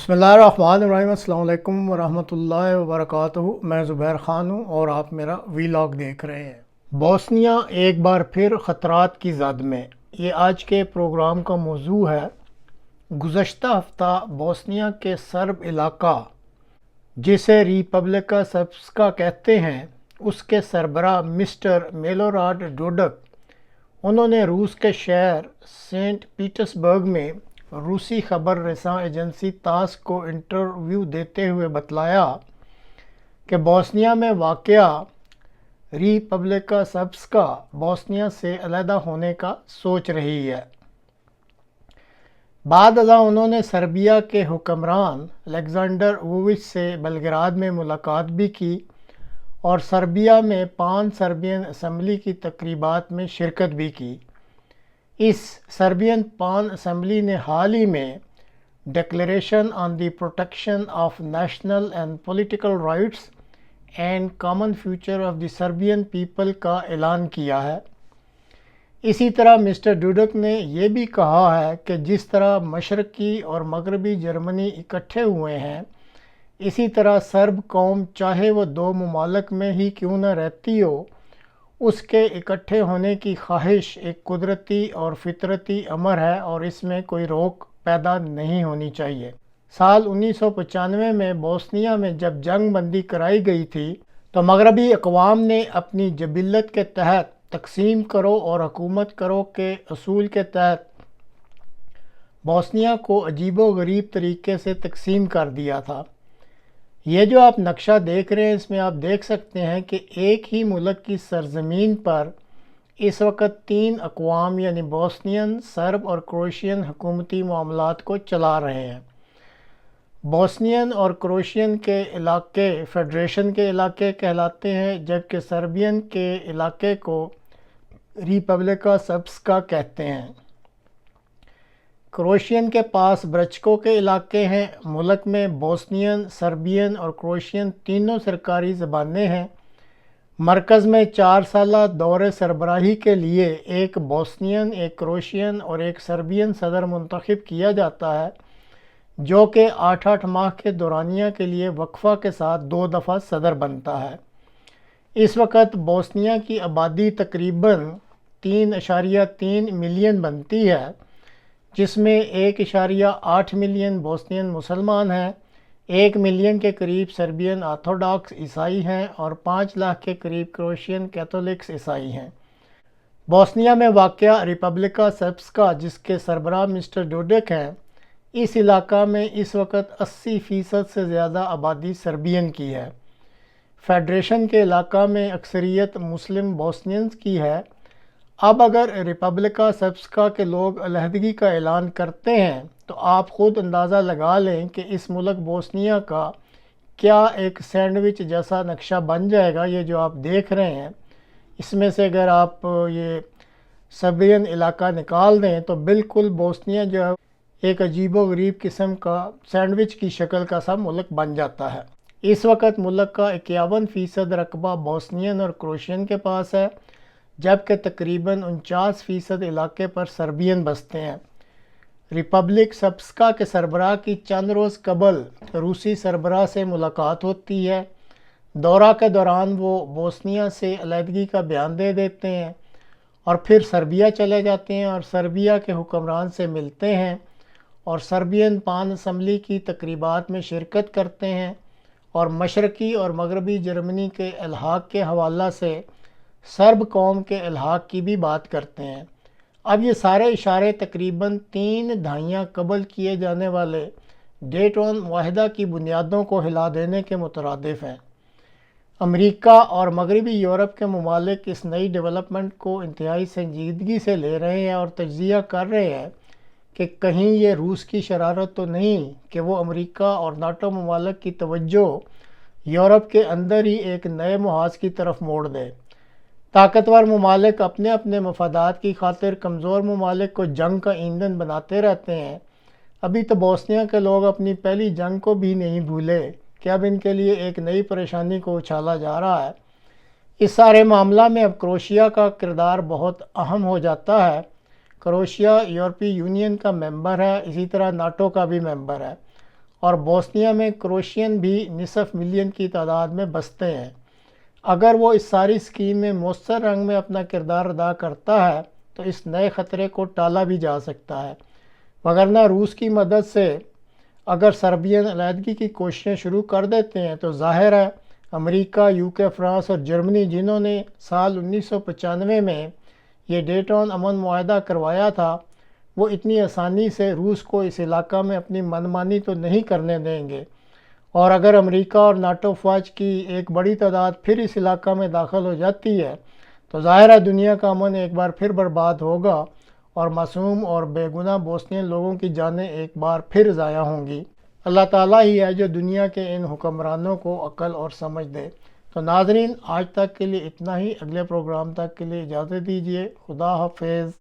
بسم اللہ الرحمن الرحیم۔ السلام علیکم ورحمۃ اللہ وبرکاتہ۔ میں زبیر خان ہوں اور آپ میرا ویلاگ دیکھ رہے ہیں۔ بوسنیا ایک بار پھر خطرات کی زد میں، یہ آج کے پروگرام کا موضوع ہے۔ گزشتہ ہفتہ بوسنیا کے سرب علاقہ جسے ریپبلکا سربسکا کہتے ہیں، اس کے سربراہ مسٹر میلوراد ڈوڈک، انہوں نے روس کے شہر سینٹ پیٹرسبرگ میں روسی خبر رساں ایجنسی تاس کو انٹرویو دیتے ہوئے بتلایا کہ بوسنیا میں واقع ریپبلکا سربسکا بوسنیا سے علیحدہ ہونے کا سوچ رہی ہے۔ بعد ازاں انہوں نے سربیا کے حکمران الیگزینڈر ووچچ سے بلگراد میں ملاقات بھی کی اور سربیا میں پان سربین اسمبلی کی تقریبات میں شرکت بھی کی۔ اس سربین پان اسمبلی نے حال ہی میں declaration on the protection of national and political rights and common future of the Serbian people کا اعلان کیا ہے۔ اسی طرح مسٹر ڈوڈک نے یہ بھی کہا ہے کہ جس طرح مشرقی اور مغربی جرمنی اکٹھے ہوئے ہیں، اسی طرح سرب قوم چاہے وہ دو ممالک میں ہی کیوں نہ رہتی ہو، اس کے اکٹھے ہونے کی خواہش ایک قدرتی اور فطرتی امر ہے اور اس میں کوئی روک پیدا نہیں ہونی چاہیے۔ سال 1995 میں بوسنیا میں جب جنگ بندی کرائی گئی تھی تو مغربی اقوام نے اپنی جبلت کے تحت تقسیم کرو اور حکومت کرو کے اصول کے تحت بوسنیا کو عجیب و غریب طریقے سے تقسیم کر دیا تھا۔ یہ جو آپ نقشہ دیکھ رہے ہیں، اس میں آپ دیکھ سکتے ہیں کہ ایک ہی ملک کی سرزمین پر اس وقت 3 اقوام یعنی بوسنین، سرب اور کروشین حکومتی معاملات کو چلا رہے ہیں۔ بوسنین اور کروشین کے علاقے فیڈریشن کے علاقے کہلاتے ہیں، جبکہ سربین کے علاقے کو ریپبلکا سربسکا کہتے ہیں۔ کروشین کے پاس برچکو کے علاقے ہیں۔ ملک میں بوسنین، سربین اور کروشین تینوں سرکاری زبانیں ہیں۔ مرکز میں 4 سالہ دور سربراہی کے لیے ایک بوسنین، ایک کروشین اور ایک سربین صدر منتخب کیا جاتا ہے، جو کہ 8 ماہ کے دورانیہ کے لیے وقفہ کے ساتھ 2 دفعہ صدر بنتا ہے۔ اس وقت بوسنیا کی آبادی تقریباً 3.3 ملین بنتی ہے، جس میں 1.8 ملین بوسنین مسلمان ہیں، 1 ملین کے قریب سربین آرتھوڈاکس عیسائی ہیں اور 5 لاکھ کے قریب کروشین کیتھولکس عیسائی ہیں۔ بوسنیا میں واقع ریپبلکا سربسکا، جس کے سربراہ مسٹر ڈوڈک ہیں، اس علاقہ میں اس وقت 80% سے زیادہ آبادی سربین کی ہے۔ فیڈریشن کے علاقہ میں اکثریت مسلم بوسنینز کی ہے۔ اب اگر ریپبلکا سربسکا کے لوگ علیحدگی کا اعلان کرتے ہیں تو آپ خود اندازہ لگا لیں کہ اس ملک بوسنیا کا کیا ایک سینڈوچ جیسا نقشہ بن جائے گا۔ یہ جو آپ دیکھ رہے ہیں، اس میں سے اگر آپ یہ سربین علاقہ نکال دیں تو بالکل بوسنیا جو ہے ایک عجیب و غریب قسم کا سینڈوچ کی شکل کا سا ملک بن جاتا ہے۔ اس وقت ملک کا 51% رقبہ بوسنین اور کروشین کے پاس ہے، جبکہ تقریباً 49% علاقے پر سربین بستے ہیں۔ ریپبلک سربسکا کے سربراہ کی چند روز قبل روسی سربراہ سے ملاقات ہوتی ہے۔ دورہ کے دوران وہ بوسنیا سے علیحدگی کا بیان دے دیتے ہیں اور پھر سربیا چلے جاتے ہیں اور سربیا کے حکمران سے ملتے ہیں اور سربین پان اسمبلی کی تقریبات میں شرکت کرتے ہیں اور مشرقی اور مغربی جرمنی کے الحاق کے حوالہ سے سرب قوم کے الحاق کی بھی بات کرتے ہیں۔ اب یہ سارے اشارے تقریباً 3 دہائیاں قبل کیے جانے والے ڈیٹون معاہدہ کی بنیادوں کو ہلا دینے کے مترادف ہیں۔ امریکہ اور مغربی یورپ کے ممالک اس نئی ڈیولپمنٹ کو انتہائی سنجیدگی سے لے رہے ہیں اور تجزیہ کر رہے ہیں کہ کہیں یہ روس کی شرارت تو نہیں کہ وہ امریکہ اور ناٹو ممالک کی توجہ یورپ کے اندر ہی ایک نئے محاذ کی طرف موڑ دے۔ طاقتور ممالک اپنے اپنے مفادات کی خاطر کمزور ممالک کو جنگ کا ایندھن بناتے رہتے ہیں۔ ابھی تو بوسنیا کے لوگ اپنی پہلی جنگ کو بھی نہیں بھولے کہ اب ان کے لیے ایک نئی پریشانی کو اچھالا جا رہا ہے۔ اس سارے معاملہ میں اب کروشیا کا کردار بہت اہم ہو جاتا ہے۔ کروشیا یورپی یونین کا ممبر ہے، اسی طرح ناٹو کا بھی ممبر ہے اور بوسنیا میں کروشین بھی نصف ملین کی تعداد میں بستے ہیں۔ اگر وہ اس ساری اسکیم میں مؤثر رنگ میں اپنا کردار ادا کرتا ہے تو اس نئے خطرے کو ٹالا بھی جا سکتا ہے، وگرنہ روس کی مدد سے اگر سربین علیحدگی کی کوششیں شروع کر دیتے ہیں تو ظاہر ہے امریکہ، یوکے، فرانس اور جرمنی، جنہوں نے سال 1995 میں یہ ڈیٹون امن معاہدہ کروایا تھا، وہ اتنی آسانی سے روس کو اس علاقہ میں اپنی منمانی تو نہیں کرنے دیں گے، اور اگر امریکہ اور ناٹو فوج کی ایک بڑی تعداد پھر اس علاقہ میں داخل ہو جاتی ہے تو ظاہر ہے دنیا کا امن ایک بار پھر برباد ہوگا اور معصوم اور بے گناہ بوسنین لوگوں کی جانیں ایک بار پھر ضائع ہوں گی۔ اللہ تعالیٰ ہی ہے جو دنیا کے ان حکمرانوں کو عقل اور سمجھ دے۔ تو ناظرین، آج تک کے لیے اتنا ہی، اگلے پروگرام تک کے لیے اجازت دیجیے۔ خدا حافظ۔